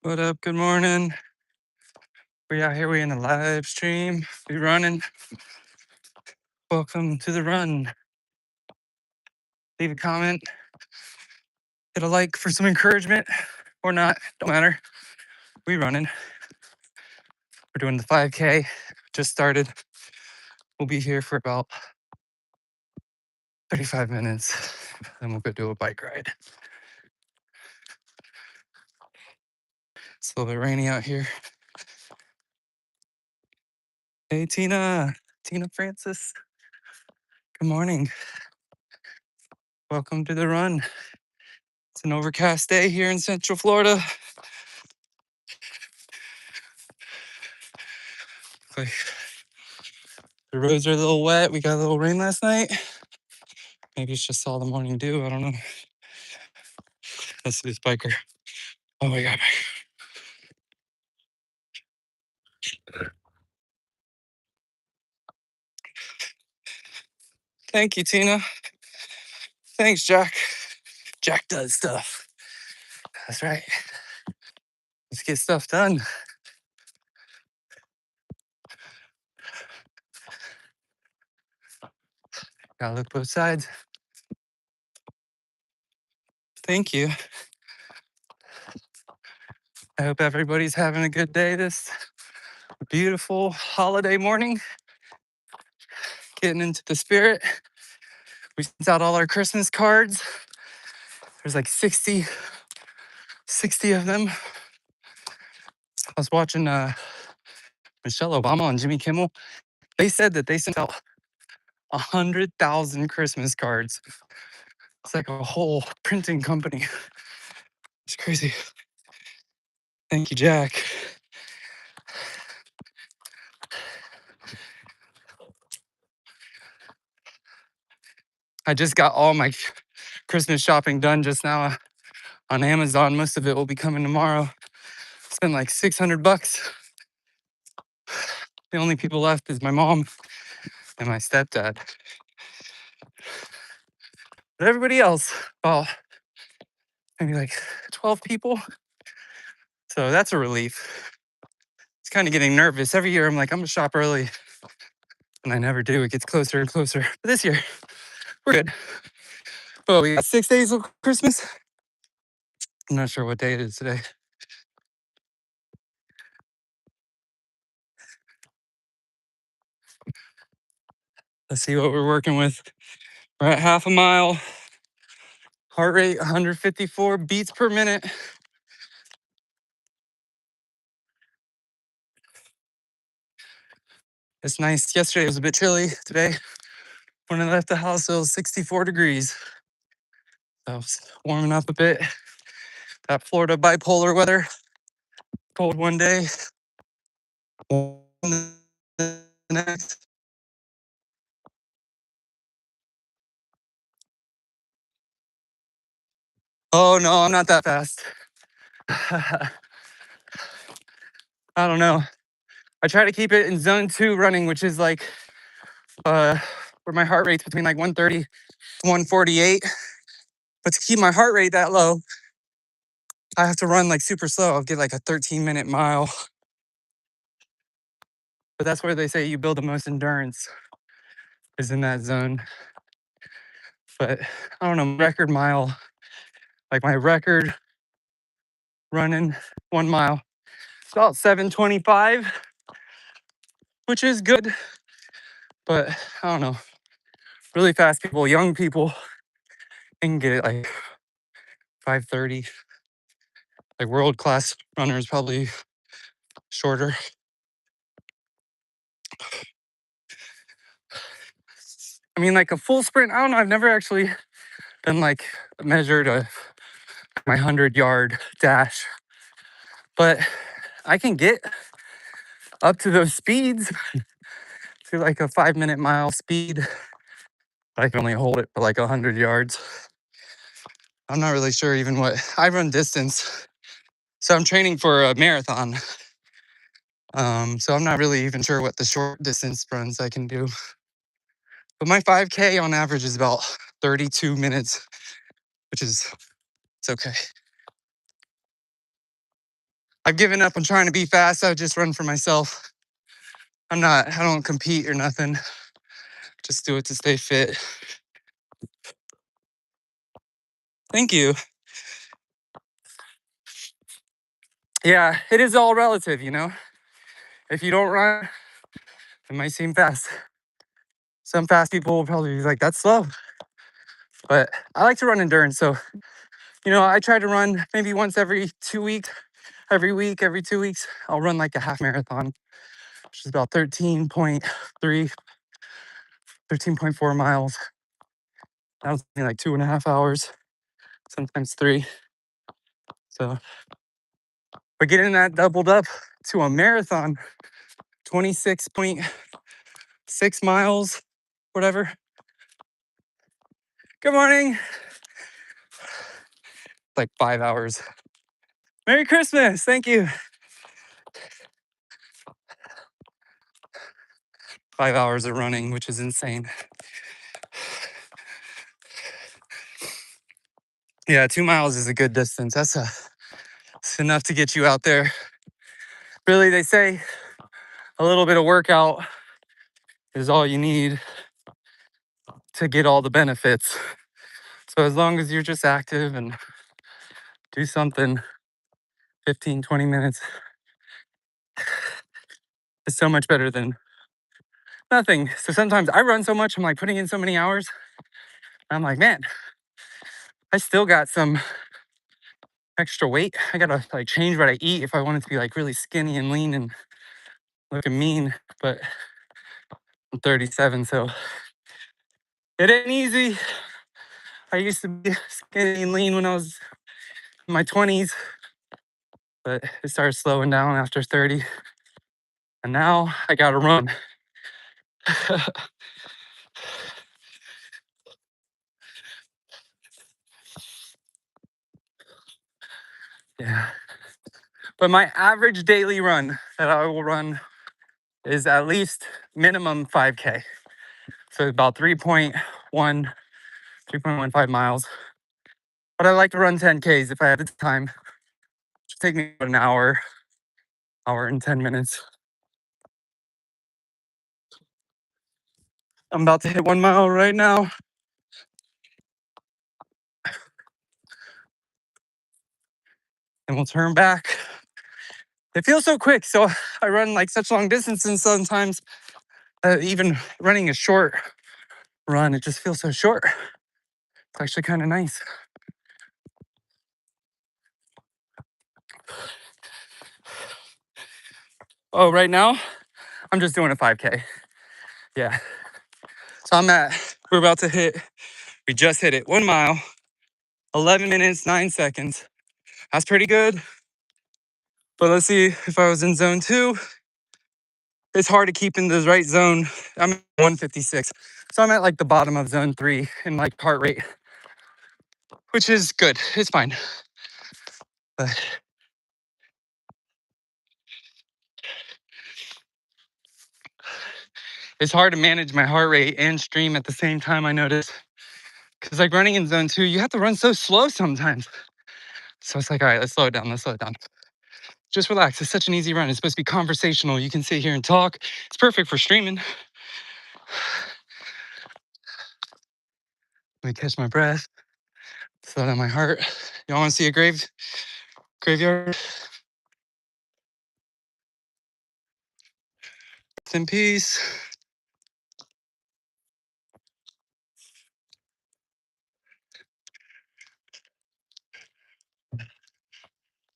What up? Good morning. We out here. We in a live stream. We running. Welcome to the run. Leave a comment. Hit a like for some encouragement or not. Don't matter. We running. We're doing the 5K. Just started. We'll be here for about 35 minutes. Then we'll go do a bike ride. It's a little bit rainy out here. Hey, Tina. Tina Francis. Good morning. Welcome to the run. It's an overcast day here in Central Florida. Like the roads are a little wet. We got a little rain last night. Maybe it's just all the morning dew. I don't know. That's this biker. Oh my God. Thank you, Tina. Thanks, Jack. Jack does stuff. That's right. Let's get stuff done. Gotta look both sides. Thank you. I hope everybody's having a good day this beautiful holiday morning. Getting into the spirit. We sent out all our Christmas cards. There's like 60 of them. I was watching Michelle Obama and Jimmy Kimmel. They said that they sent out 100,000 Christmas cards. It's like a whole printing company. It's crazy. Thank you, Jack. I just got all my Christmas shopping done just now on Amazon. Most of it will be coming tomorrow. Spent like $600. The only people left is my mom and my stepdad. But everybody else, about maybe like 12 people. So that's a relief. It's kind of getting nervous. Every year I'm like, I'm gonna shop early. And I never do. It gets closer and closer. But this year, we're good. Well, we got 6 days of Christmas. I'm not sure what day it is today. Let's see what we're working with. We're at half a mile. Heart rate 154 beats per minute. It's nice. Yesterday it was a bit chilly. Today, when I left the house, it was 64 degrees. So it's warming up a bit. That Florida bipolar weather. Cold one day, warm the next. Oh no, I'm not that fast. I don't know. I try to keep it in zone 2 running, which is like where my heart rate's between like 130 148. But to keep my heart rate that low, I have to run like super slow. I'll get like a 13-minute mile. But that's where they say you build the most endurance, is in that zone. But I don't know, record mile, like my record running 1 mile, it's about 7:25, which is good. But I don't know, really fast people, young people, they can get it like 5:30. Like world class runners, probably shorter. I mean, like a full sprint, I don't know. I've never actually been like measured my 100-yard dash, but I can get up to those speeds to like a 5-minute mile speed. I can only hold it for like 100 yards. I'm not really sure even what I run distance. So I'm training for a marathon. So I'm not really even sure what the short distance runs I can do. But my 5K on average is about 32 minutes, which is, it's okay. I've given up on trying to be fast. I just run for myself. I don't compete or nothing. Just do it to stay fit. Thank you. Yeah, it is all relative, you know? If you don't run, it might seem fast. Some fast people will probably be like, that's slow. But I like to run endurance. So, you know, I try to run maybe once every 2 weeks, every week, every 2 weeks. I'll run like a half marathon, which is about 13.4 miles. That was like 2.5 hours, sometimes 3. So, but getting that doubled up to a marathon, 26.6 miles, whatever. Good morning. Like 5 hours. Merry Christmas. Thank you. 5 hours of running, which is insane. Yeah, 2 miles is a good distance. It's enough to get you out there. Really, they say a little bit of workout is all you need to get all the benefits. So as long as you're just active and do something 15, 20 minutes, it's so much better than nothing. So sometimes I run so much, I'm like putting in so many hours. I'm like, man, I still got some extra weight. I gotta like change what I eat if I want it to be like really skinny and lean and looking mean. But I'm 37, so it ain't easy. I used to be skinny and lean when I was in my 20s, but it started slowing down after 30. And now I gotta run. Yeah. But my average daily run that I will run is at least minimum 5K. So about 3.15 miles. But I like to run 10Ks if I have the time. It'll take me about an hour and 10 minutes. I'm about to hit 1 mile right now. And we'll turn back. It feels so quick. So I run like such long distances sometimes. Even running a short run, it just feels so short. It's actually kind of nice. Oh, right now, I'm just doing a 5K. Yeah. So we're about to we just hit it, 1 mile, 11 minutes, 9 seconds. That's pretty good. But let's see if I was in zone 2. It's hard to keep in the right zone. I'm at 156. So I'm at like the bottom of zone 3 in like heart rate, which is good. It's fine. But it's hard to manage my heart rate and stream at the same time, I notice. Because like running in zone 2, you have to run so slow sometimes. So it's like, all right, let's slow it down. Just relax. It's such an easy run. It's supposed to be conversational. You can sit here and talk. It's perfect for streaming. Let me catch my breath. Slow down my heart. Y'all want to see a graveyard? Rest in peace.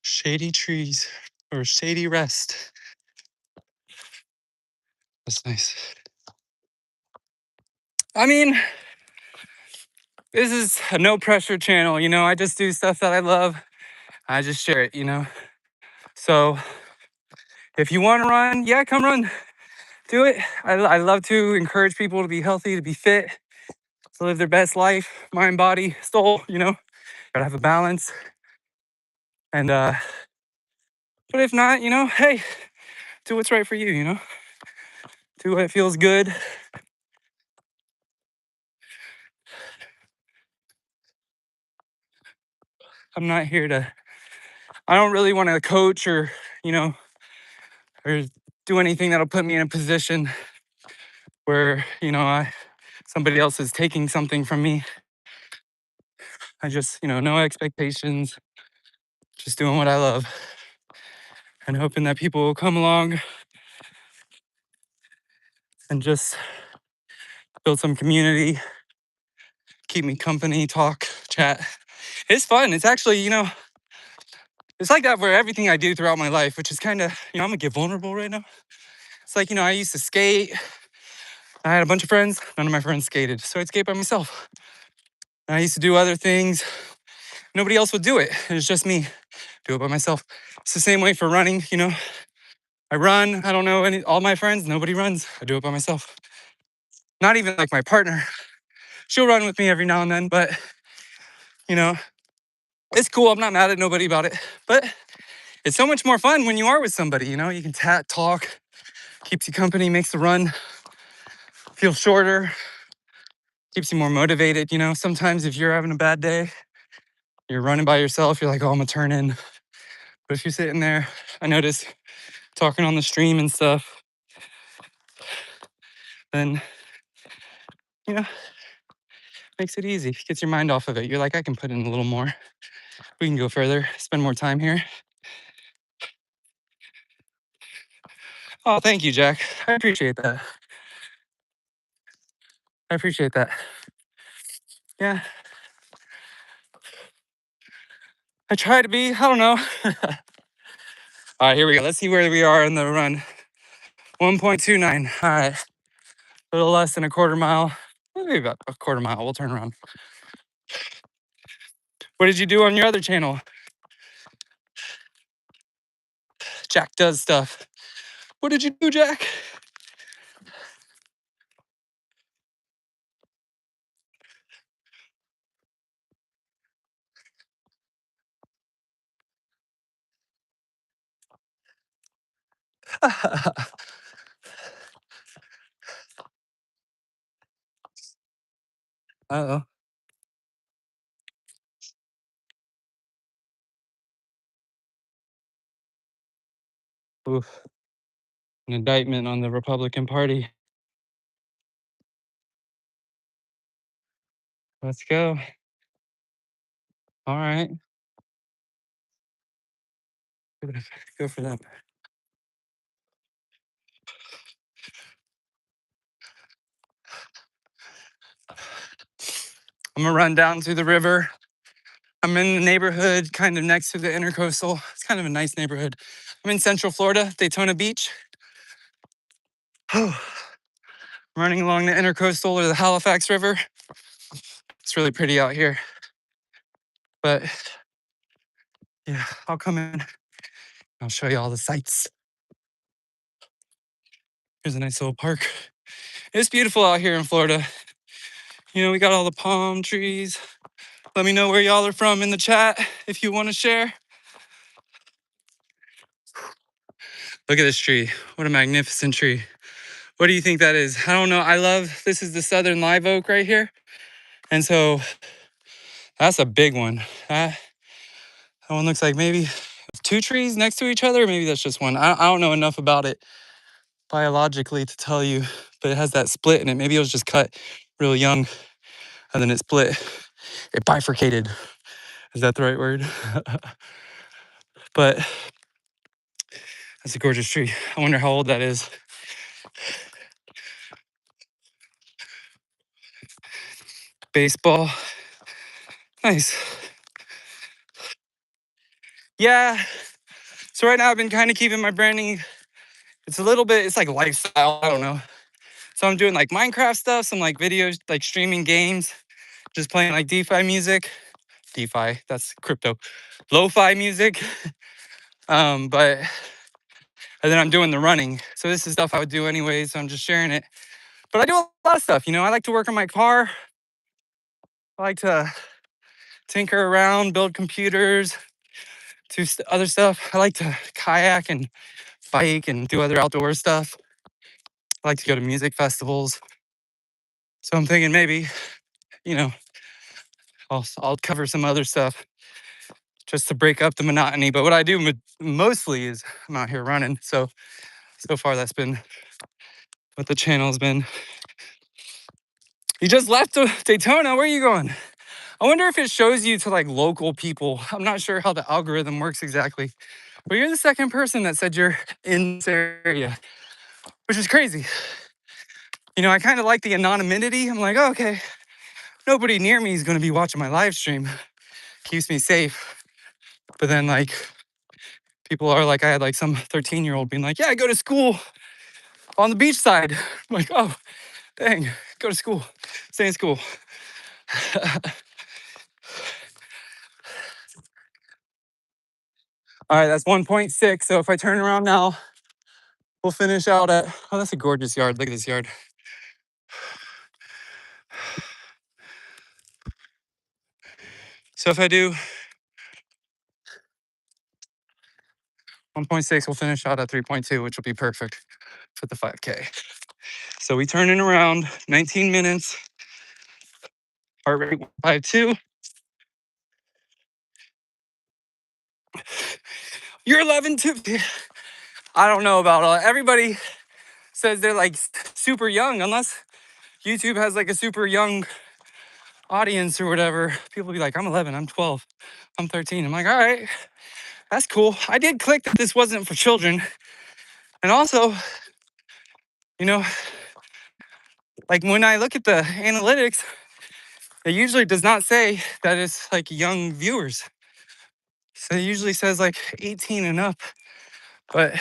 Shady trees or shady rest. That's nice. I mean, this is a no pressure channel. You know, I just do stuff that I love. I just share it, you know. So if you want to run, yeah, come run. Do it. I love to encourage people to be healthy, to be fit, to live their best life, mind, body, soul, you know. Gotta have a balance. And but if not, you know, hey, do what's right for you, you know. Do what feels good. I'm not here I don't really want to coach or, you know, or do anything that'll put me in a position where, you know, somebody else is taking something from me. I just, you know, no expectations, just doing what I love and hoping that people will come along and just build some community, keep me company, talk, chat. It's fun. It's actually, you know, it's like that for everything I do throughout my life, which is kind of, you know, I'm gonna get vulnerable right now. It's like, you know, I used to skate. I had a bunch of friends. None of my friends skated. So I'd skate by myself. And I used to do other things. Nobody else would do it. It was just me. Do it by myself. It's the same way for running, you know. I run. I don't know all my friends. Nobody runs. I do it by myself. Not even like my partner. She'll run with me every now and then, but you know, it's cool. I'm not mad at nobody about it. But it's so much more fun when you are with somebody, you know. You can talk, keeps you company, makes the run feel shorter, keeps you more motivated, you know. Sometimes if you're having a bad day, you're running by yourself, you're like, oh, I'm gonna turn in. But if you're sitting there, I notice talking on the stream and stuff, then, you know, makes it easy. Gets your mind off of it. You're like, I can put in a little more. We can go further, spend more time here. Oh, thank you, Jack. I appreciate that. I appreciate that. Yeah. I try to be, I don't know. All right, here we go. Let's see where we are in the run. 1.29. All right. A little less than a quarter mile. Maybe about a quarter mile. We'll turn around. What did you do on your other channel? Jack does stuff. What did you do, Jack? Uh-oh. Oof. An indictment on the Republican Party. Let's go. All right. Go for them. I'm gonna run down to the river. I'm in the neighborhood kind of next to the intercoastal. It's kind of a nice neighborhood. I'm in Central Florida, Daytona Beach. Running along the intercoastal or the Halifax River. It's really pretty out here. But yeah, I'll come in. I'll show you all the sights. Here's a nice little park. It's beautiful out here in Florida. You know, we got all the palm trees. Let me know where y'all are from in the chat if you want to share. Look at this tree. What a magnificent tree. What do you think that is? I don't know. This is the southern live oak right here. And so that's a big one. That one looks like maybe two trees next to each other. Maybe that's just one. I don't know enough about it biologically to tell you, but it has that split in it. Maybe it was just cut real young and then it split. It bifurcated. Is that the right word? But that's a gorgeous tree. I wonder how old that is. Baseball. Nice. Yeah. So right now I've been kind of keeping my branding. It's like lifestyle. I don't know. So I'm doing like Minecraft stuff, some like videos, like streaming games, just playing like DeFi music. DeFi, that's crypto. Lo-fi music. But and then I'm doing the running. So this is stuff I would do anyway, so I'm just sharing it. But I do a lot of stuff, you know. I like to work on my car. I like to tinker around, build computers, do other stuff. I like to kayak and bike and do other outdoor stuff. I like to go to music festivals. So I'm thinking maybe, you know, I'll cover some other stuff just to break up the monotony. But what I do mostly is I'm out here running. So far that's been what the channel's been. You just left Daytona. Where are you going? I wonder if it shows you to like local people. I'm not sure how the algorithm works exactly. But you're the second person that said you're in this area, which is crazy. You know, I kind of like the anonymity. I'm like, oh, okay, nobody near me is going to be watching my live stream. Keeps me safe. But then, like, people are like, I had like some 13-year-old being like, yeah, I go to school on the beach side. I'm like, oh, dang, go to school, stay in school. All right, that's 1.6. So if I turn around now, we'll finish out at, oh, that's a gorgeous yard. Look at this yard. So if I do 1.6, we'll finish out at 3.2, which will be perfect for the 5K. So we turn in around 19 minutes, heart rate 152. You're 11 too. I don't know about everybody says they're like super young, unless YouTube has like a super young audience or whatever. People be like, I'm 11, I'm 12, I'm 13. I'm like, all right, that's cool. I did click that this wasn't for children. And also, you know, like when I look at the analytics, it usually does not say that it's like young viewers. So it usually says like 18 and up. But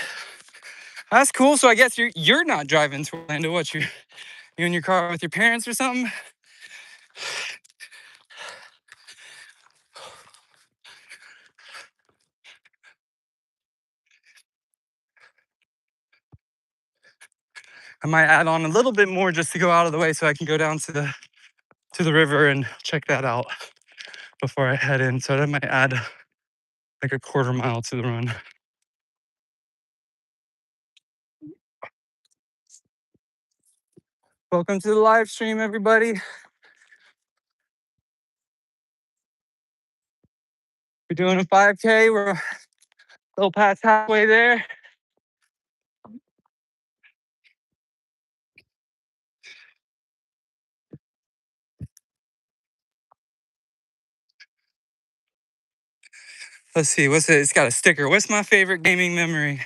that's cool. So I guess you're not driving to Orlando. What, you in your car with your parents or something? I might add on a little bit more just to go out of the way so I can go down to the river and check that out before I head in. So that might add like a quarter mile to the run. Welcome to the live stream, everybody. We're doing a 5K. We're a little past halfway there. Let's see, what's it? It's got a sticker. What's my favorite gaming memory?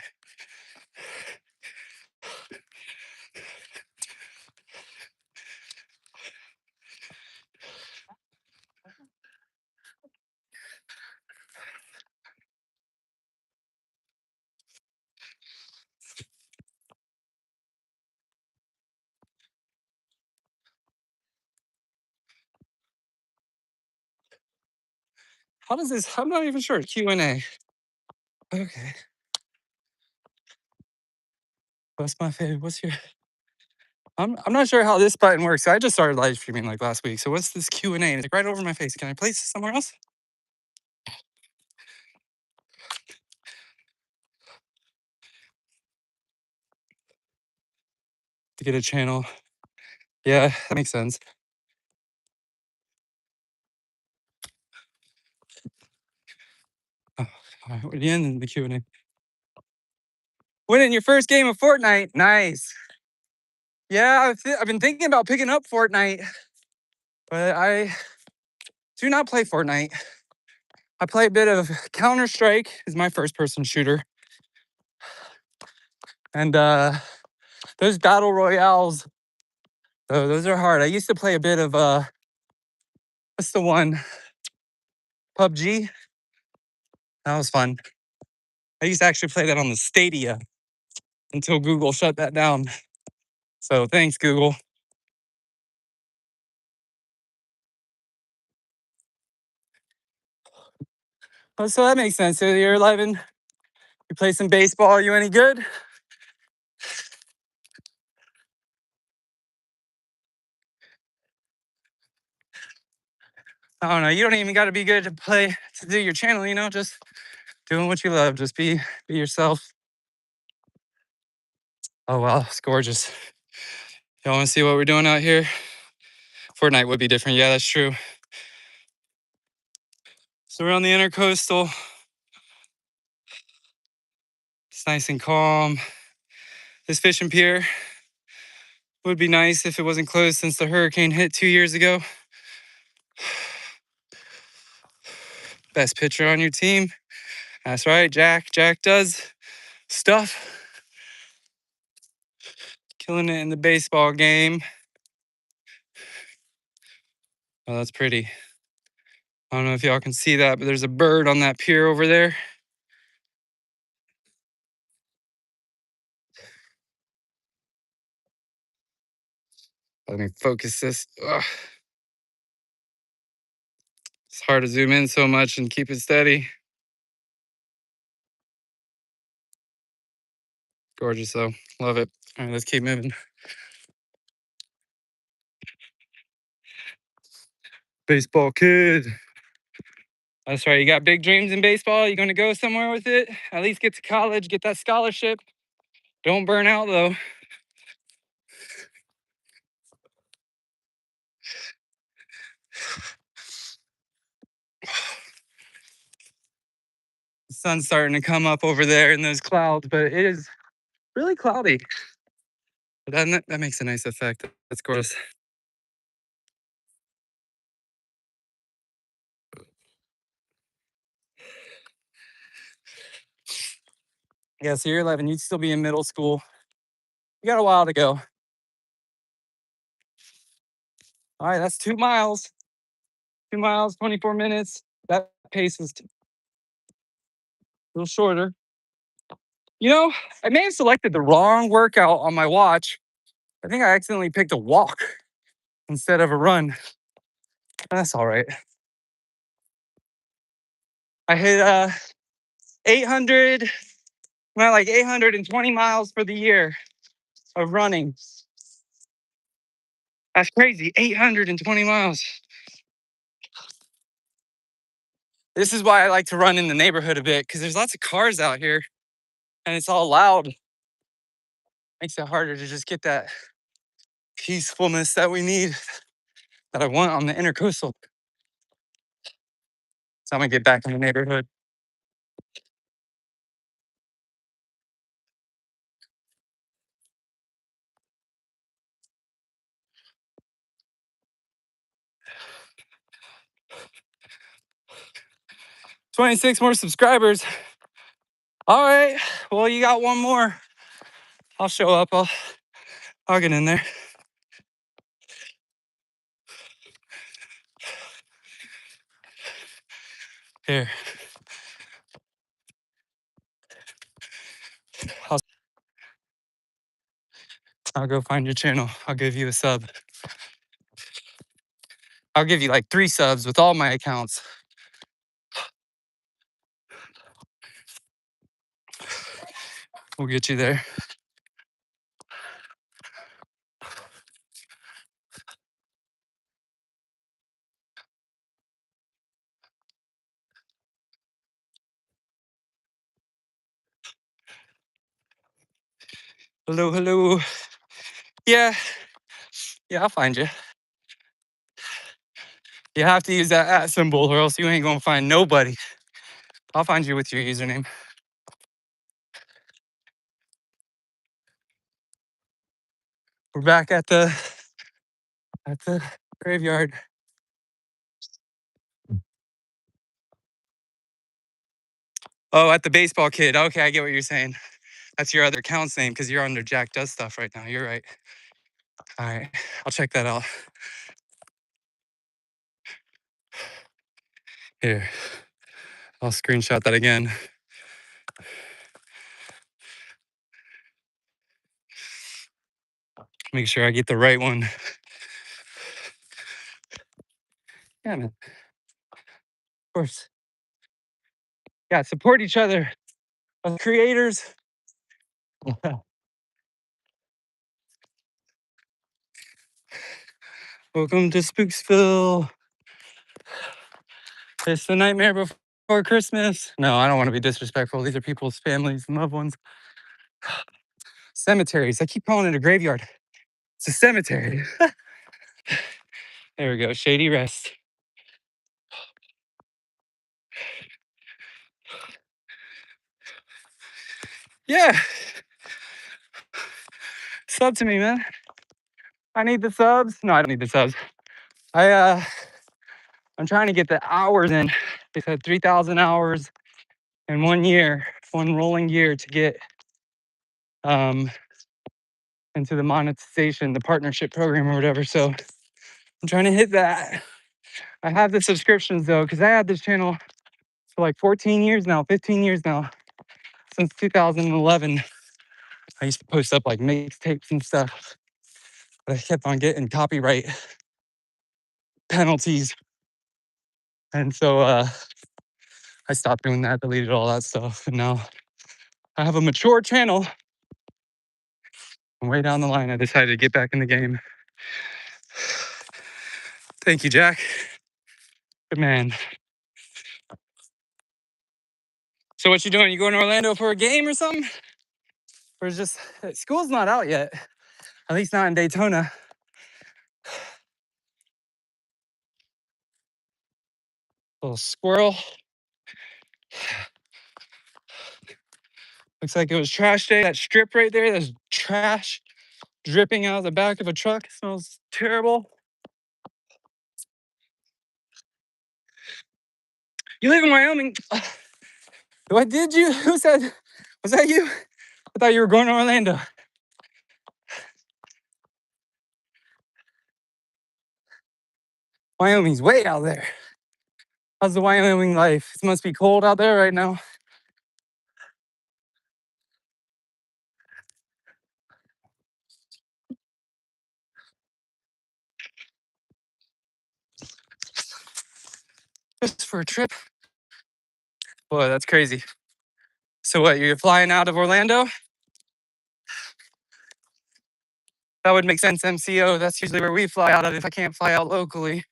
How does this? I'm not even sure. Q&A. Okay. What's my favorite? What's your? I'm not sure how this button works. I just started live streaming like last week. So what's this Q&A? It's like right over my face. Can I place it somewhere else? To get a channel. Yeah, that makes sense. Oh, all right, we're at the end of the Q&A. Winning your first game of Fortnite. Nice. Yeah, I've been thinking about picking up Fortnite, but I do not play Fortnite. I play a bit of Counter-Strike, is my first-person shooter. And those battle royales, those are hard. I used to play a bit of, what's the one? PUBG. That was fun. I used to actually play that on the Stadia until Google shut that down. So thanks, Google. Oh, so that makes sense. So you're 11, you play some baseball. Are you any good? I don't know. You don't even got to be good to do your channel, just doing what you love. Just be yourself. Oh, wow. It's gorgeous. Y'all want to see what we're doing out here? Fortnite would be different. Yeah, that's true. So we're on the Intercoastal. It's nice and calm. This fishing pier would be nice if it wasn't closed since the hurricane hit 2 years ago. Best pitcher on your team. That's right, Jack. Jack does stuff. Killing it in the baseball game. Oh, that's pretty. I don't know if y'all can see that, but there's a bird on that pier over there. Let me focus this. Ugh. It's hard to zoom in so much and keep it steady. Gorgeous though. Love it. All right, let's keep moving. Baseball kid. That's right. You got big dreams in baseball. You're going to go somewhere with it. At least get to college, get that scholarship. Don't burn out though. The sun's starting to come up over there in those clouds, but it is really cloudy. But that makes a nice effect. That's gorgeous. Yeah, so you're 11. You'd still be in middle school. You got a while to go. All right, that's 2 miles. 2 miles, 24 minutes. That pace is a little shorter. I may have selected the wrong workout on my watch. I think I accidentally picked a walk instead of a run. That's all right. I hit 800, like 820 miles for the year of running. That's crazy, 820 miles. This is why I like to run in the neighborhood a bit, because there's lots of cars out here and it's all loud. Makes it harder to just get that peacefulness that we need, that I want on the intercoastal. So I'm gonna get back in the neighborhood. "26 more subscribers. All right. Well, you got one more. I'll show up. I'll get in there. Here. I'll go find your channel. I'll give you a sub. I'll give you like 3 subs with all my accounts. We'll get you there. Hello, hello. Yeah. Yeah, I'll find you. You have to use that @ symbol or else you ain't gonna find nobody. I'll find you with your username. We're back at the graveyard. Oh, at the baseball kid. Okay, I get what you're saying. That's your other account's name because you're under Jack Does Stuff right now. You're right. All right, I'll check that out. Here, I'll screenshot that again. Make sure I get the right one. Yeah, man. Of course. Yeah, support each other. As creators. Welcome to Spooksville. It's the nightmare before Christmas. No, I don't want to be disrespectful. These are people's families and loved ones. Cemeteries. I keep calling it a graveyard. It's a cemetery. There we go. Shady Rest. Yeah. Sub to me, man. I need the subs. No, I don't need the subs. I'm trying to get the hours in. They said 3,000 hours in 1 year, one rolling year to get into the monetization, the partnership program or whatever. So I'm trying to hit that. I have the subscriptions though, because I had this channel for like 14 years now, 15 years now, since 2011. I used to post up like mixtapes and stuff, but I kept on getting copyright penalties. And so I stopped doing that, deleted all that stuff. And now I have a mature channel. And way down the line, I decided to get back in the game. Thank you, Jack. Good man. So what you doing? You going to Orlando for a game or something? Or is just, school's not out yet. At least not in Daytona. Little squirrel. Looks like it was trash day. That strip right there, there's trash dripping out of the back of a truck. It smells terrible. You live in Wyoming. What did you? Who said? Was that you? I thought you were going to Orlando. Wyoming's way out there. How's the Wyoming life? It must be cold out there right now. Just for a trip. Boy, that's crazy. So what, you're flying out of Orlando? That would make sense, MCO. That's usually where we fly out of if I can't fly out locally.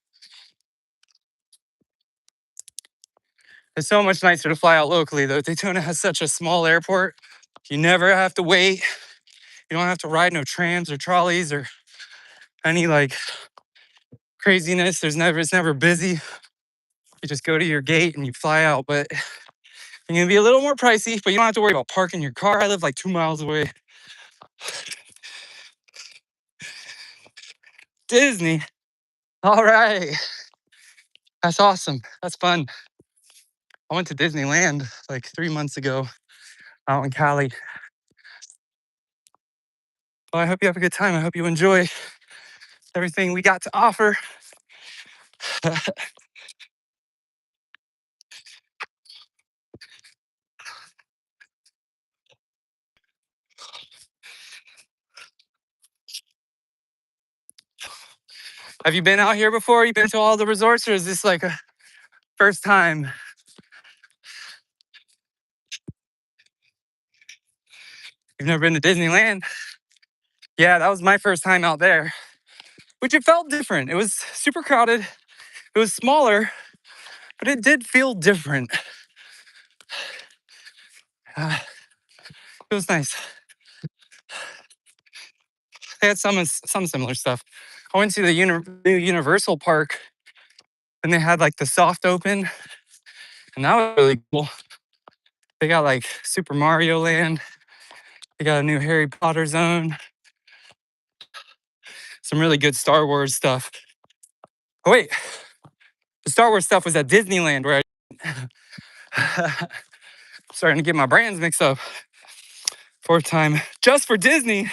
It's so much nicer to fly out locally, though. Daytona has such a small airport. You never have to wait. You don't have to ride no trams or trolleys or any like craziness. It's never busy. You just go to your gate and you fly out. But it's gonna be a little more pricey, but you don't have to worry about parking your car. I live like 2 miles away. Disney. All right. That's awesome. That's fun. I went to Disneyland like 3 months ago out in Cali. Well, I hope you have a good time. I hope you enjoy everything we got to offer. Have you been out here before? You been to all the resorts, or is this like a first time? You've never been to Disneyland? Yeah, that was my first time out there, which it felt different. It was super crowded. It was smaller, but it did feel different. It was nice. They had some similar stuff. I went to the new Universal Park, and they had like the soft open, and that was really cool. They got like Super Mario Land. They got a new Harry Potter zone. Some really good Star Wars stuff. Oh wait, the Star Wars stuff was at Disneyland, where I starting to get my brands mixed up. Fourth time, just for Disney.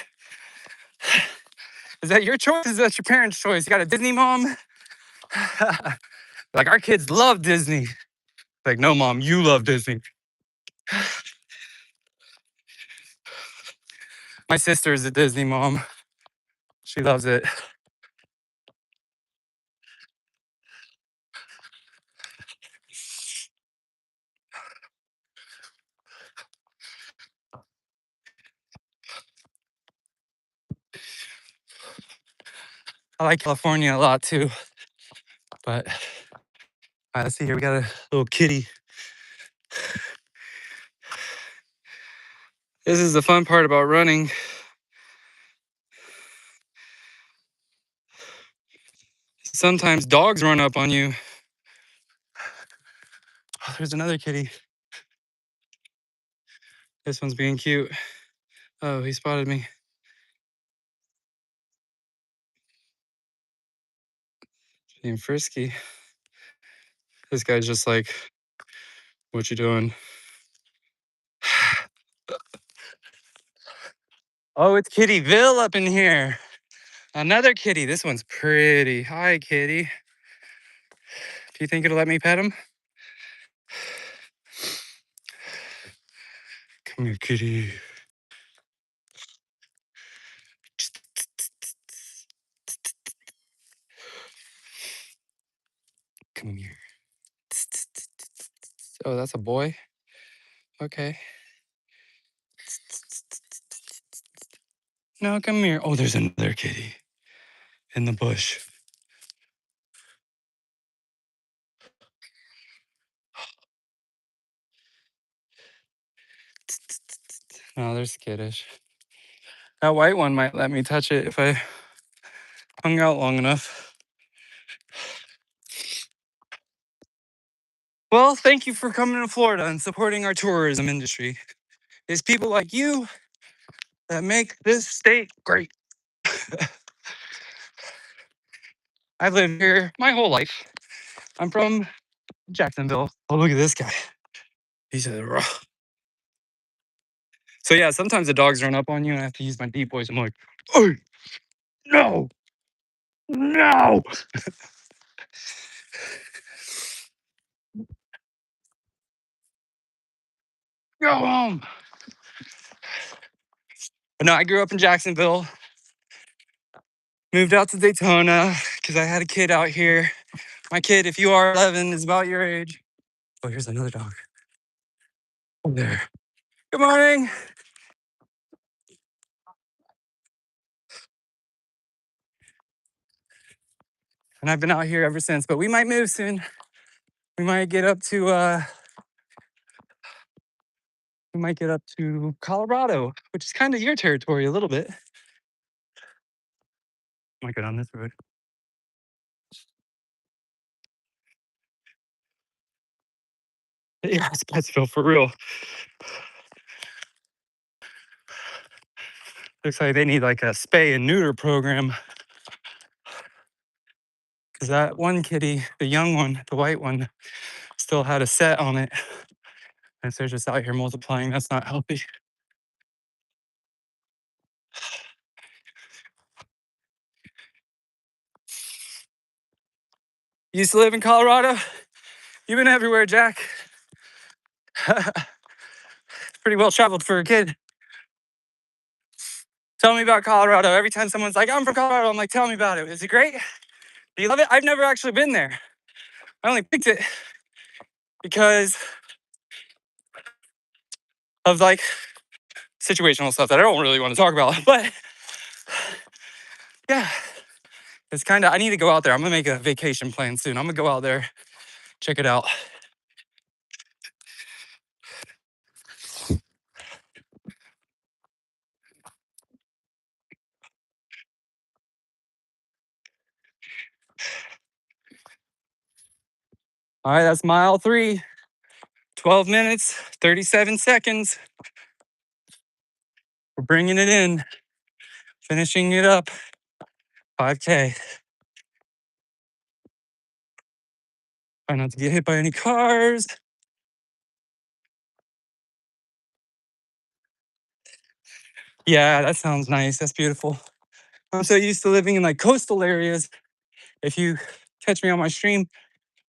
Is that your choice? Is that your parents' choice? You got a Disney mom? Like, our kids love Disney. Like, no, mom, you love Disney. My sister is a Disney mom. She loves it. I like California a lot too. But let's see here. We got a little kitty. This is the fun part about running. Sometimes dogs run up on you. Oh, there's another kitty. This one's being cute. Oh, he spotted me. Being frisky. This guy's just like, what you doing? Oh, it's Kittyville up in here. Another kitty. This one's pretty. Hi, kitty. Do you think it'll let me pet him? Come here, kitty. Come here. Oh, that's a boy? Okay. No, come here. Oh, there's another kitty in the bush. No, they're skittish. That white one might let me touch it if I hung out long enough. Well, thank you for coming to Florida and supporting our tourism industry. It's people like you that make this state great. I've lived here my whole life. I'm from Jacksonville. Oh, look at this guy. He's a rough. So yeah, sometimes the dogs run up on you and I have to use my deep voice. I'm like, oh, no, no. Go home. But no, I grew up in Jacksonville, moved out to Daytona because I had a kid out here. My kid, if you are 11, is about your age. Oh, here's another dog. Oh, there. Good morning. And I've been out here ever since, but we might move soon. We might get up to Colorado, which is kind of your territory a little bit. I might go down this road. Yeah, it's Scottsville for real. Looks like they need like a spay and neuter program because that one kitty, the young one, the white one, still had a set on it. And so they're just out here multiplying. That's not healthy. You used to live in Colorado? You've been everywhere, Jack. Pretty well traveled for a kid. Tell me about Colorado. Every time someone's like, I'm from Colorado, I'm like, tell me about it. Is it great? Do you love it? I've never actually been there. I only picked it because of like situational stuff that I don't really want to talk about. But yeah, it's kind of, I need to go out there. I'm going to make a vacation plan soon. I'm going to go out there, check it out. All right, that's mile 3, 12 minutes, 37 seconds. We're bringing it in, finishing it up, 5K. Try not to get hit by any cars. Yeah, that sounds nice. That's beautiful. I'm so used to living in like coastal areas. If you catch me on my stream,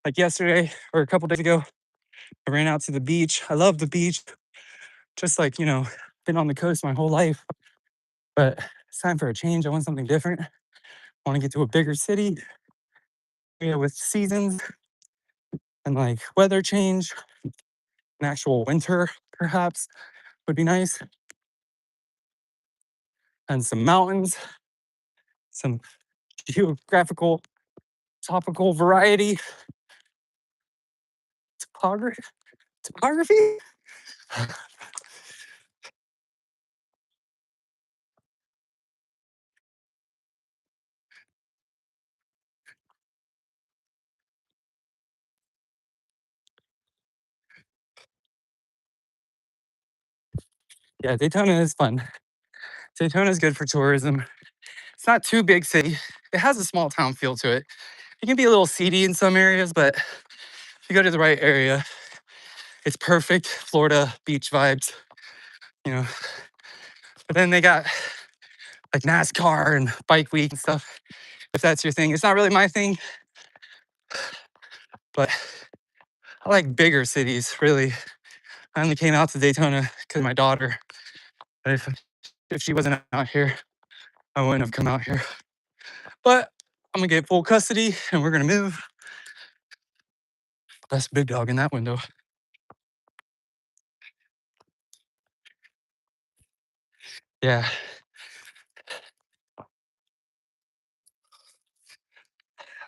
like yesterday or a couple days ago, I ran out to the beach. I love the beach. Just like, been on the coast my whole life. But it's time for a change. I want something different. I want to get to a bigger city, with seasons and like weather change. An actual winter, perhaps, would be nice. And some mountains, some geographical, topical variety, topography. Yeah, Daytona is fun. Daytona is good for tourism. It's not too big city. It has a small town feel to it. It can be a little seedy in some areas, but if you go to the right area, it's perfect Florida beach vibes, you know. But then they got like NASCAR and bike week and stuff. If that's your thing, it's not really my thing, but I like bigger cities, really. I only came out to Daytona because of my daughter. But if she wasn't out here, I wouldn't have come out here. But I'm gonna get full custody and we're gonna move. That's Big Dog in that window. Yeah.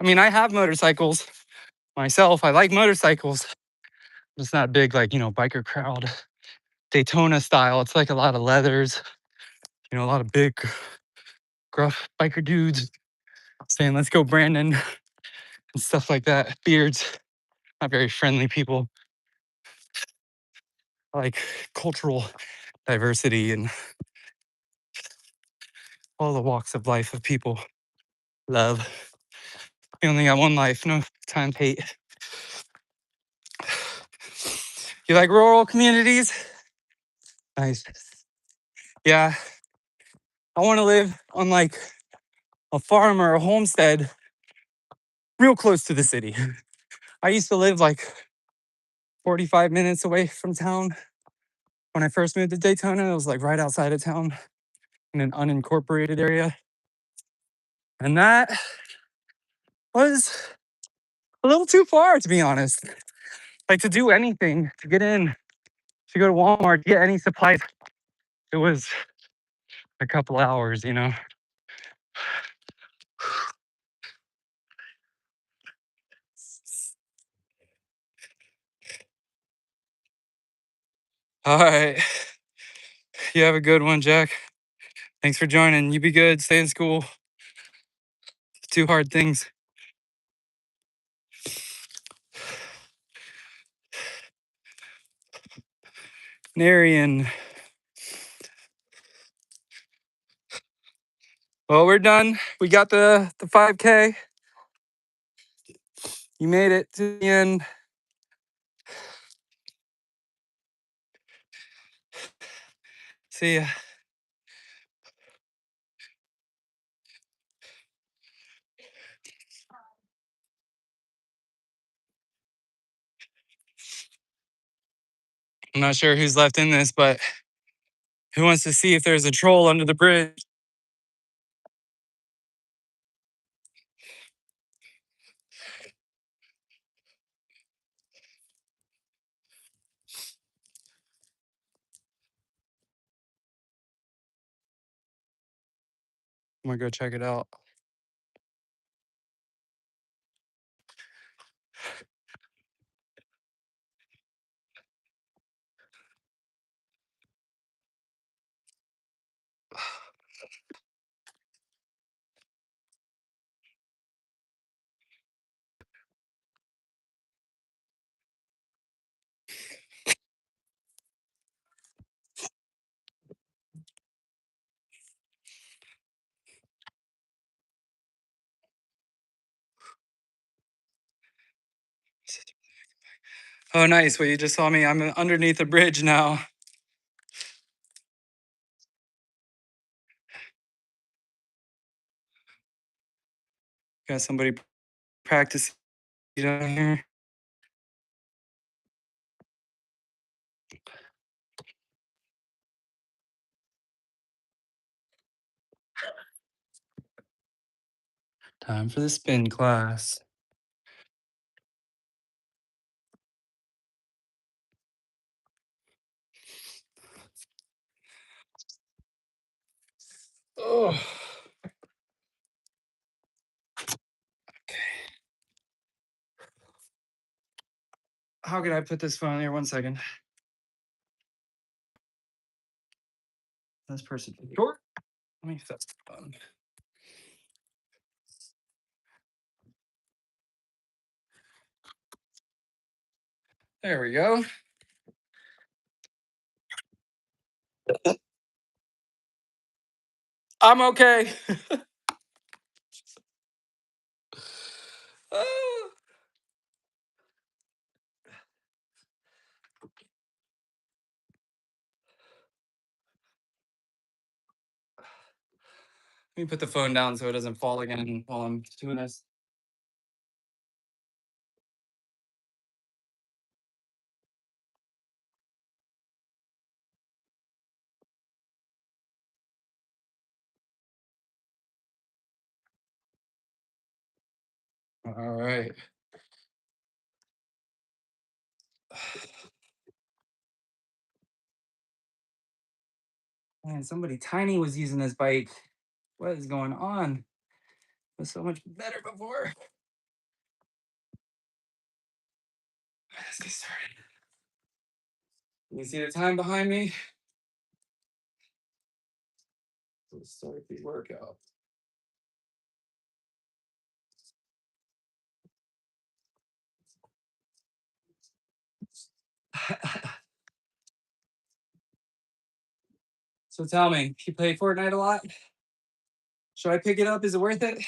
I mean, I have motorcycles myself. I like motorcycles. It's not big, like, biker crowd, Daytona style. It's like a lot of leathers, a lot of big, gruff biker dudes saying, let's go, Brandon, and stuff like that. Beards, not very friendly people. I like cultural diversity and all the walks of life of people. Love. You only got one life, no time to hate. You like rural communities? Nice. Yeah. I want to live on like a farm or a homestead real close to the city. I used to live like 45 minutes away from town. When I first moved to Daytona, it was like right outside of town in an unincorporated area. And that was a little too far, to be honest. Like to do anything, to get in, to go to Walmart, get any supplies, it was a couple hours. All right. You have a good one, Jack. Thanks for joining. You be good. Stay in school. two hard things. Narian. Well, we're done. We got the 5K. You made it to the end. See ya. I'm not sure who's left in this, but who wants to see if there's a troll under the bridge? I'm gonna go check it out. Oh, nice. Well, you just saw me. I'm underneath the bridge now. Got somebody practicing down here. Time for the spin class. Oh. How can I put this phone here? 1 second. This person short. Let me fix the phone. There we go. I'm okay. Oh. Let me put the phone down so it doesn't fall again while I'm doing this. All right. Man, somebody tiny was using this bike. What is going on? It was so much better before. Let's get started. You see the time behind me? Let's start the workout. So tell me, you play Fortnite a lot? Should I pick it up? Is it worth it?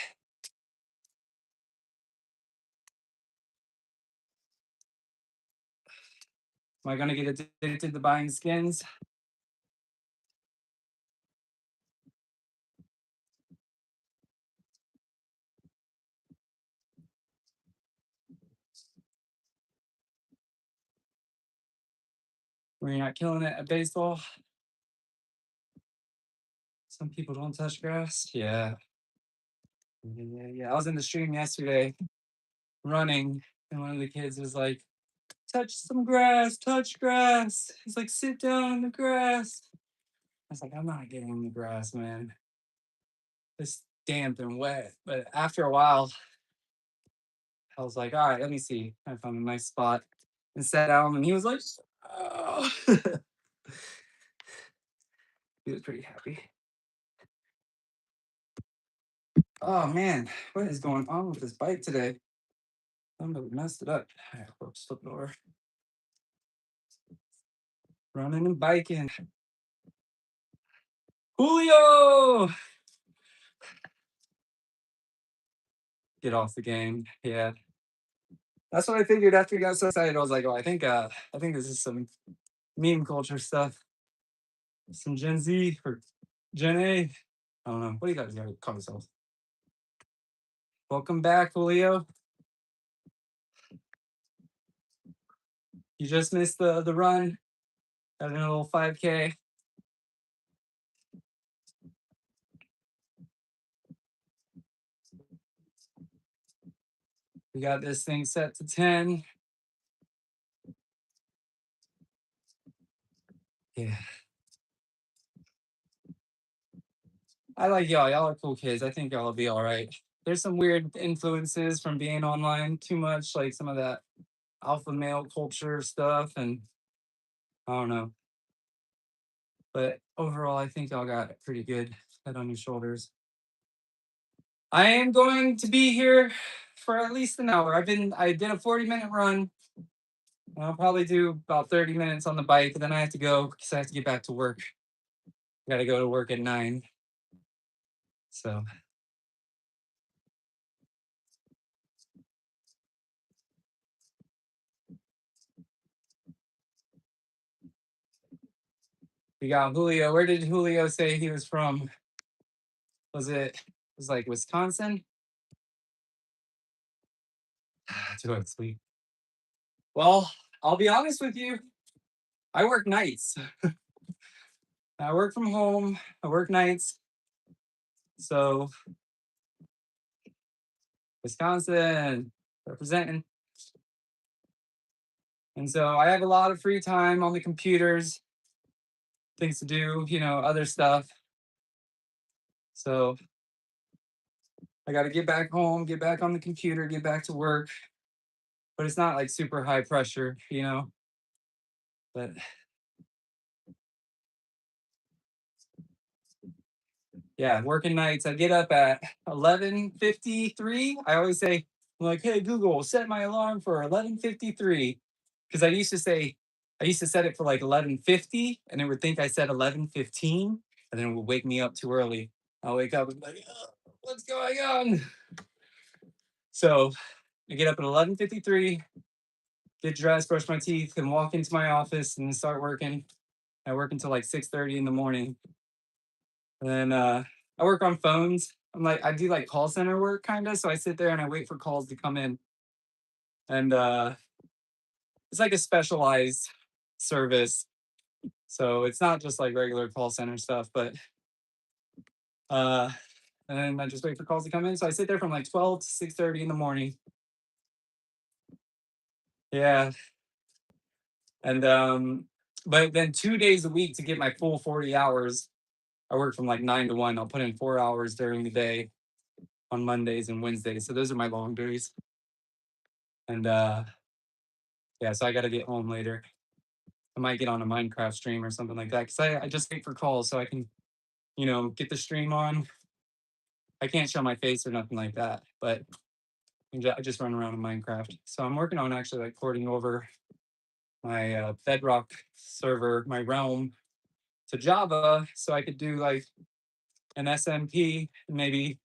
Am I gonna get addicted to buying skins? Were you not killing it at baseball? Some people don't touch grass. Yeah. Yeah. I was in the stream yesterday running, and one of the kids was like, touch some grass, touch grass. He's like, sit down in the grass. I was like, I'm not getting in the grass, man. It's damp and wet. But after a while, I was like, all right, let me see. I found a nice spot and sat down, and he was like, oh. He was pretty happy. Oh man, what is going on with this bike today? I'm messed it up. Whoops, flip it over. Running and biking. Julio! Get off the game. Yeah. That's what I figured after you got so excited. I was like, oh, I think this is some meme culture stuff. Some Gen Z or Gen A. I don't know. What do you guys gotta call yourselves? Welcome back, Julio. You just missed the run. Got in a little 5K. We got this thing set to 10. Yeah. I like y'all. Y'all are cool kids. I think y'all will be all right. There's some weird influences from being online too much, like some of that alpha male culture stuff, and I don't know. But overall, I think y'all got it pretty good head on your shoulders. I am going to be here for at least an hour. I did a 40-minute run. I'll probably do about 30 minutes on the bike, and then I have to go because I have to get back to work. I got to go to work at 9. So we got Julio. Where did Julio say he was from? It was like Wisconsin? Do I sleep? Well, I'll be honest with you. I work nights. I work from home. I work nights. So Wisconsin representing. And so I have a lot of free time on the computers, things to do, other stuff. So I got to get back home, get back on the computer, get back to work. But it's not like super high pressure. But yeah, working nights. I get up at 11:53. I always say, I'm like, hey, Google, set my alarm for 11:53. Because I used to set it for like 11:50, and it would think I said 11:15, and then it would wake me up too early. I'll wake up and be like, oh, what's going on? So I get up at 11:53, get dressed, brush my teeth, and walk into my office and start working. I work until like 6:30 in the morning. And then I work on phones. I do like call center work kind of. So I sit there and I wait for calls to come in. And it's like a specialized service. So it's not just like regular call center stuff, but uh and then I just wait for calls to come in. So I sit there from like 12 to 6:30 in the morning. Yeah. And but then 2 days a week to get my full 40 hours. I work from like 9 to 1. I'll put in 4 hours during the day on Mondays and Wednesdays. So those are my long days. And yeah, so I got to get home later. I might get on a Minecraft stream or something like that because I just wait for calls so I can, get the stream on. I can't show my face or nothing like that, but I just run around in Minecraft. So I'm working on actually like porting over my Bedrock server, my Realm, to Java so I could do like an SMP. Maybe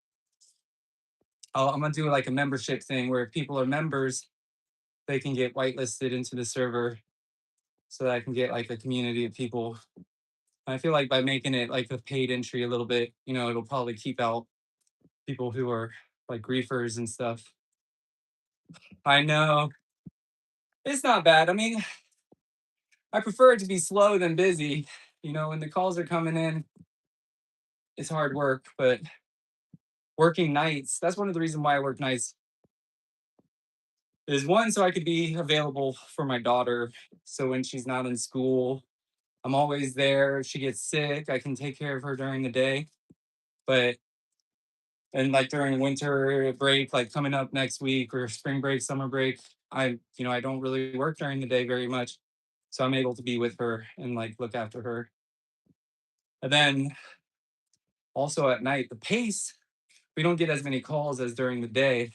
I'm going to do like a membership thing where if people are members, they can get whitelisted into the server so that I can get like a community of people. I feel like by making it like a paid entry a little bit, it'll probably keep out people who are like griefers and stuff. I know. It's not bad. I mean, I prefer it to be slow than busy. When the calls are coming in, it's hard work, but working nights, that's one of the reasons why I work nights. Is one, so I could be available for my daughter. So when she's not in school, I'm always there. If she gets sick, I can take care of her during the day. But and like during winter break, like coming up next week or spring break, summer break, I don't really work during the day very much. So I'm able to be with her and like look after her. And then also at night, the pace, we don't get as many calls as during the day.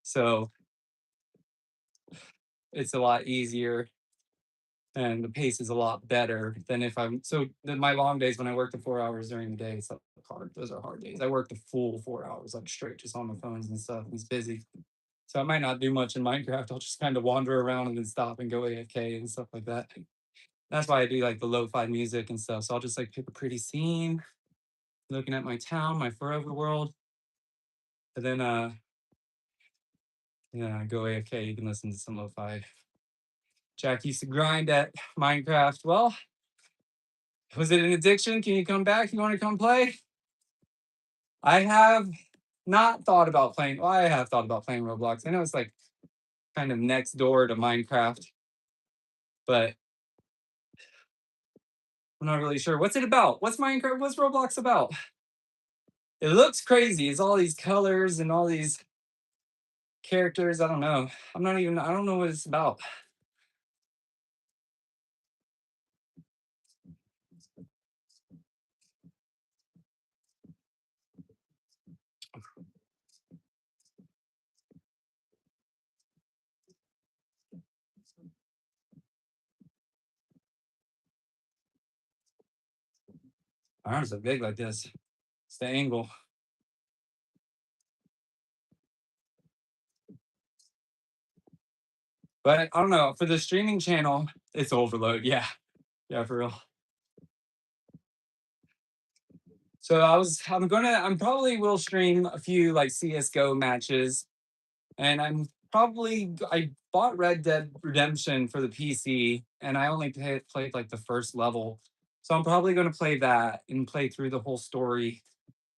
So it's a lot easier and the pace is a lot better than if I'm so my long days when I work the 4 hours during the day, it's like hard. Those are hard days. I work the full 4 hours, like straight just on the phones and stuff. It's busy. So I might not do much in Minecraft. I'll just kind of wander around and then stop and go AFK and stuff like that. That's why I do like the lo-fi music and stuff. So I'll just like pick a pretty scene, looking at my town, my forever world, and then yeah, go AFK. You can listen to some lo-fi. Jack used to grind at Minecraft. Well, was it an addiction? Can you come back? You want to come play? I have not thought about playing. Well, I have thought about playing Roblox. I know it's like kind of next door to Minecraft, but I'm not really sure. What's it about? What's Minecraft? What's Roblox about? It looks crazy. It's all these colors and all these characters. I don't know. I don't know what it's about. My arms are big like this. It's the angle. But I don't know. For the streaming channel, it's overload. Yeah. Yeah, for real. So I'm probably will stream a few like CSGO matches. And I bought Red Dead Redemption for the PC and I only played like the first level. So I'm probably going to play that and play through the whole story,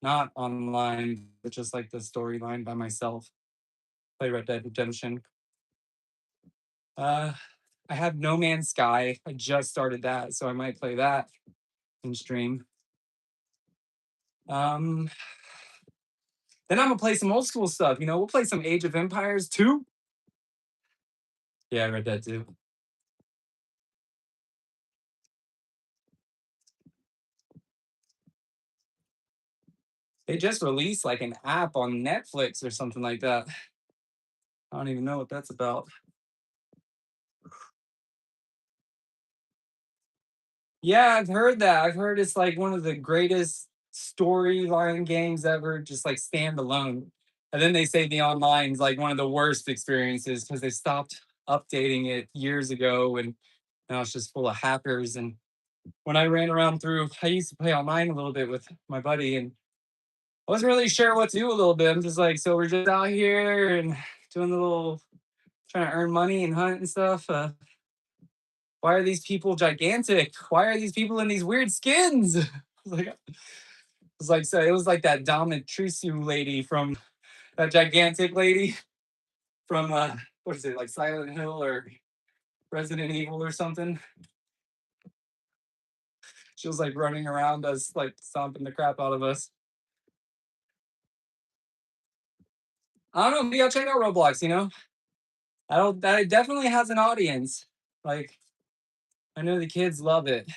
not online, but just like the storyline by myself. Play Red Dead Redemption. Uh, I have No Man's Sky. I just started that, so I might play that in stream. Um, then I'm gonna play some old school stuff. You know, we'll play some Age of Empires 2. Yeah, Red Dead 2. They just released like an app on Netflix or something like that. I don't even know what that's about. Yeah, I've heard that. I've heard it's like one of the greatest storyline games ever, just like standalone. And then they say the online's like one of the worst experiences because they stopped updating it years ago and now it's just full of hackers. And when I ran around through, I used to play online a little bit with my buddy and I wasn't really sure what to do a little bit. I'm just like, so we're just out here and doing a little, trying to earn money and hunt and stuff. Why are these people gigantic? Why are these people in these weird skins? So it was like that Domitrisu lady from that gigantic lady from what is it, like Silent Hill or Resident Evil or something. She was like running around us, like stomping the crap out of us. I don't know, maybe I'll check out Roblox, you know? I don't that it definitely has an audience. Like I know the kids love it.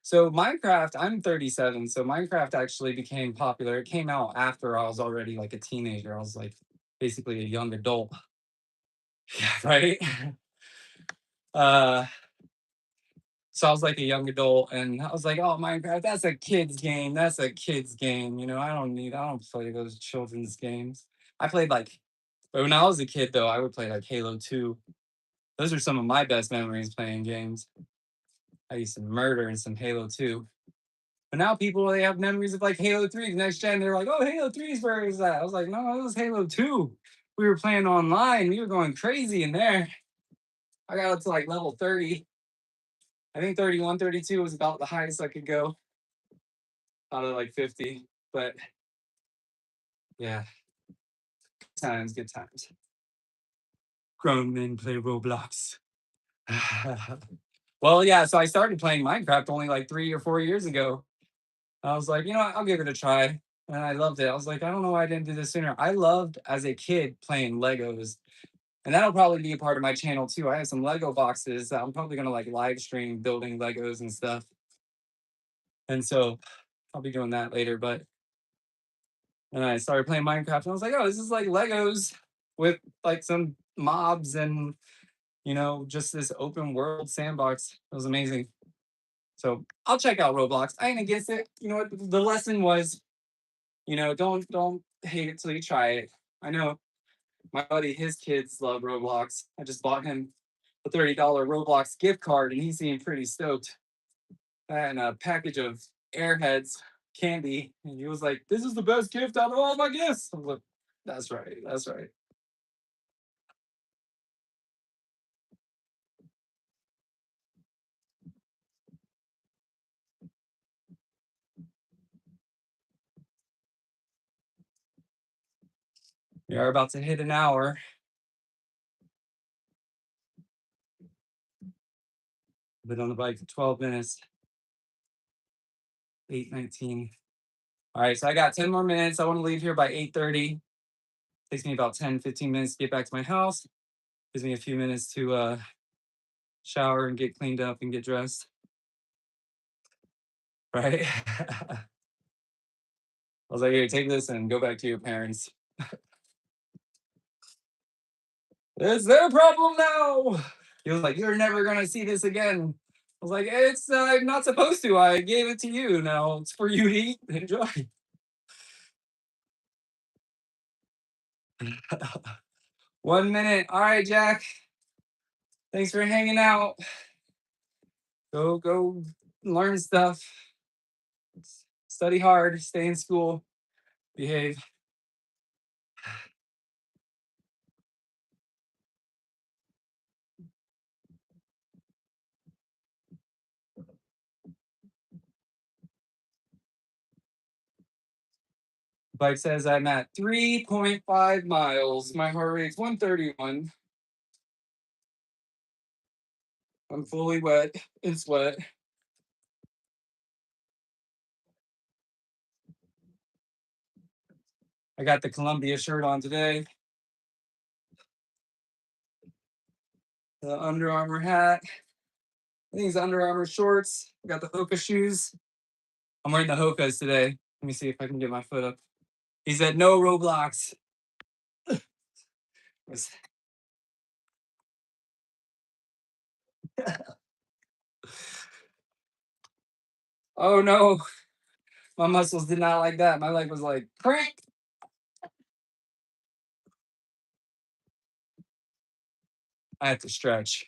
So Minecraft, I'm 37, so Minecraft actually became popular. It came out after I was already like a teenager. I was like basically a young adult. Yeah, right? Uh so I was like a young adult and I was like, oh Minecraft, that's a kid's game. That's a kid's game. You know, I don't play those children's games. I played like but when I was a kid though, I would play like Halo 2. Those are some of my best memories playing games. I used to murder in some Halo 2. But now people they have memories of like Halo 3, the next gen. They're like, oh, Halo 3 is where is that? I was like, no, it was Halo 2. We were playing online. We were going crazy in there. I got up to like level 30. I think 31, 32 was about the highest I could go out of like 50. But yeah, good times. Grown men play Roblox. Well, yeah, so I started playing Minecraft only like 3 or 4 years ago. I was like, you know what, I'll give it a try. And I loved it. I was like, I don't know why I didn't do this sooner. I loved as a kid playing Legos. And that'll probably be a part of my channel too. I have some Lego boxes that I'm probably gonna like live stream building Legos and stuff. And so I'll be doing that later. But And I started playing Minecraft, and I was like, oh, this is like Legos with like some mobs and just this open world sandbox. It was amazing. So I'll check out Roblox. I ain't against it. You know what? The lesson was, don't hate it till you try it. I know my buddy, his kids love Roblox. I just bought him a $30 Roblox gift card, and he seemed pretty stoked. And a package of Airheads candy, and he was like, "This is the best gift out of all my gifts." I was like, "That's right, that's right." We are about to hit an hour. Been on the bike for 12 minutes. 8:19. All right, so I got 10 more minutes. I want to leave here by 8:30. Takes me about 10, 15 minutes to get back to my house. Gives me a few minutes to shower and get cleaned up and get dressed. Right? I was like, here, take this and go back to your parents. It's their problem now. He was like, you're never gonna see this again. I was like, it's not supposed to. I gave it to you. Now it's for you to eat. Enjoy. 1 minute. All right, Jack. Thanks for hanging out. Go learn stuff. Study hard, stay in school, behave. Bike says I'm at 3.5 miles. My heart rate's 131. I'm fully wet in sweat. I got the Columbia shirt on today. The Under Armour hat. I think it's Under Armour shorts. I got the Hoka shoes. I'm wearing the Hokas today. Let me see if I can get my foot up. He said no Roblox. Oh no, my muscles did not like that. My leg was like crank. I had to stretch.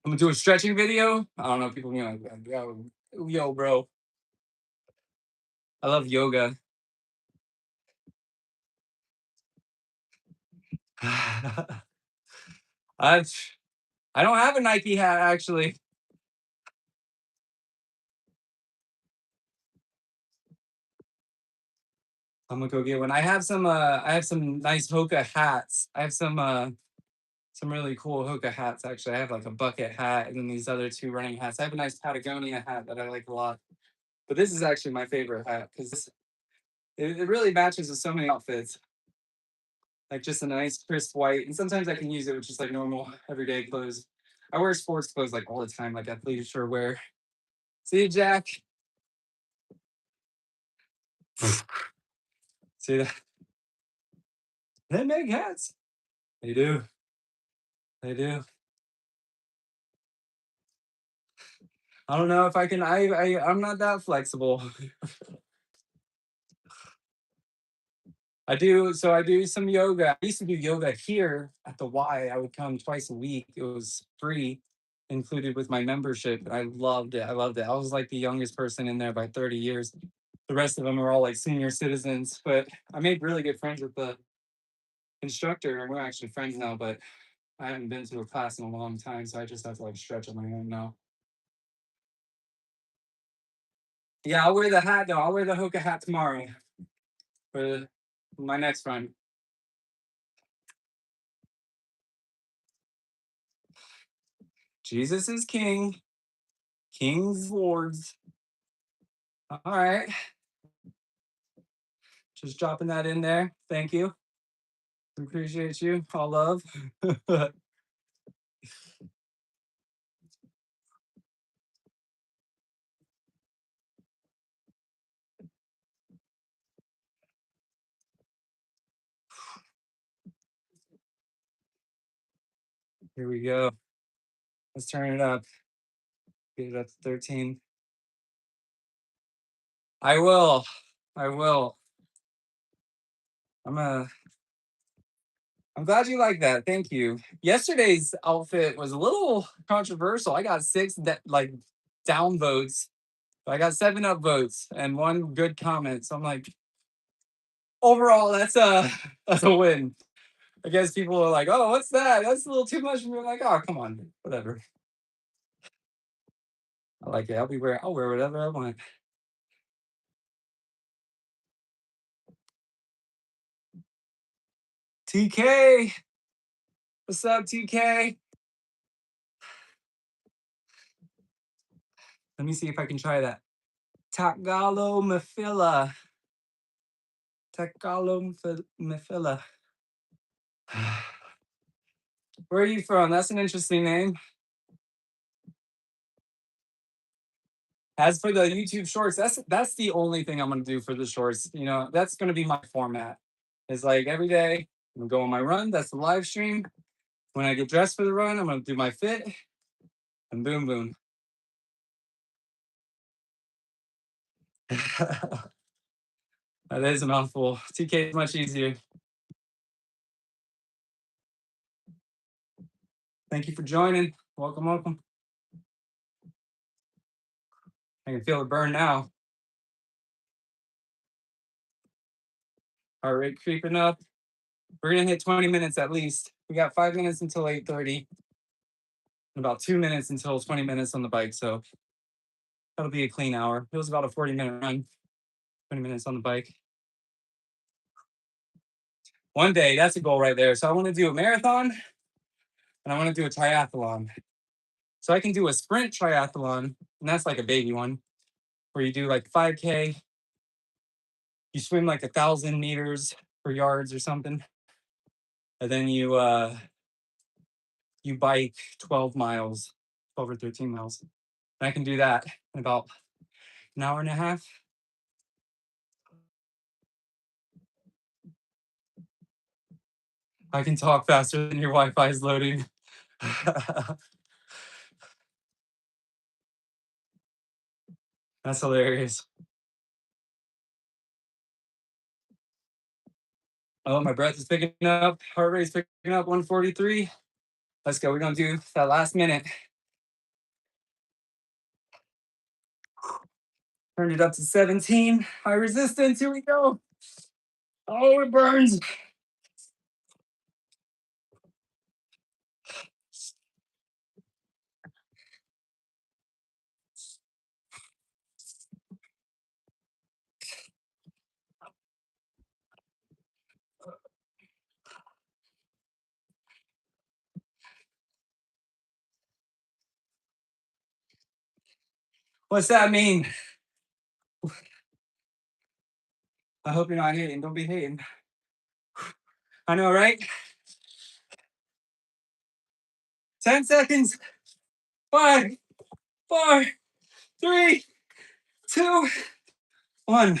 I'm gonna do a stretching video. I don't know. People gonna be like, yo, bro. I love yoga. I I don't have a Nike hat actually. I'm gonna go get one. I have some nice Hoka hats. I have some really cool Hoka hats actually. I have like a bucket hat and then these other two running hats. I have a nice Patagonia hat that I like a lot. But this is actually my favorite hat because it really matches with so many outfits. Like just a nice crisp white. And sometimes I can use it with just like normal everyday clothes. I wear sports clothes like all the time, like athleisure wear. See you, Jack. See that? They make hats. They do. They do. I don't know if I can. I'm not that flexible. I do. So I do some yoga. I used to do yoga here at the Y. I would come twice a week. It was free, included with my membership. I loved it. I loved it. I was like the youngest person in there by 30 years. The rest of them are all like senior citizens. But I made really good friends with the instructor, and we're actually friends now. But I haven't been to a class in a long time, so I just have to like stretch on my own now. Yeah, I'll wear the hat though. I'll wear the Hoka hat tomorrow for my next run. Jesus is king. Kings, lords. All right. Just dropping that in there. Thank you. Appreciate you. All love. Here we go. Let's turn it up. Get it up to 13. I will. I will. I'm glad you like that. Thank you. Yesterday's outfit was a little controversial. I got 6 down votes. I got 7 up votes and 1 good comment. So I'm like, overall, that's a that's a win. I guess people are like, oh, what's that? That's a little too much. And we're like, oh, come on, whatever. I like it. I'll wear whatever I want. TK. What's up, TK? Let me see if I can try that. Tagalomafila. Tagalomafila. Where are you from? That's an interesting name. As for the YouTube shorts, that's the only thing I'm gonna do for the shorts. You know, that's gonna be my format. It's like every day I'm gonna go on my run. That's the live stream. When I get dressed for the run, I'm gonna do my fit, and boom, boom. That is a mouthful. TK is much easier. Thank you for joining. Welcome, welcome. I can feel the burn now. Heart rate creeping up. We're gonna hit 20 minutes at least. We got 5 minutes until 8:30. And about 2 minutes until 20 minutes on the bike. So that'll be a clean hour. It was about a 40-minute run, 20 minutes on the bike. One day, that's a goal right there. So I want to do a marathon and I want to do a triathlon. So I can do a sprint triathlon, and that's like a baby one, where you do like 5K, you swim like 1,000 meters per yards or something, and then you bike 12 miles, 12 or 13 miles. And I can do that in about an hour and a half. I can talk faster than your Wi-Fi is loading. That's hilarious. Oh, my breath is picking up. Heart rate is picking up, 143. Let's go. We're going to do that last minute. Turned it up to 17. High resistance. Here we go. Oh, it burns. What's that mean? I hope you're not hating. Don't be hating. I know, right? 10 seconds. 5, 4, 3, 2, 1.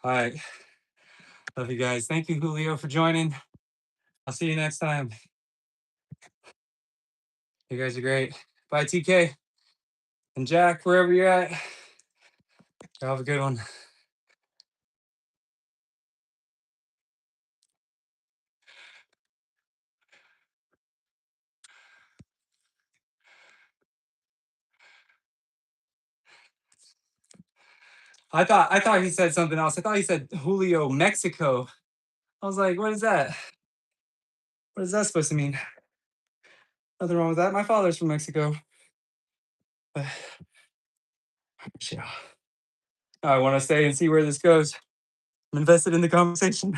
All right. Love you guys. Thank you, Julio, for joining. I'll see you next time. You guys are great. Bye, TK and Jack, wherever you're at. Have a good one. I thought he said something else. I thought he said Julio, Mexico. I was like, what is that? What is that supposed to mean? Nothing wrong with that. My father's from Mexico. But yeah. I want to stay and see where this goes. I'm invested in the conversation.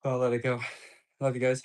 I'll let it go. Love you guys.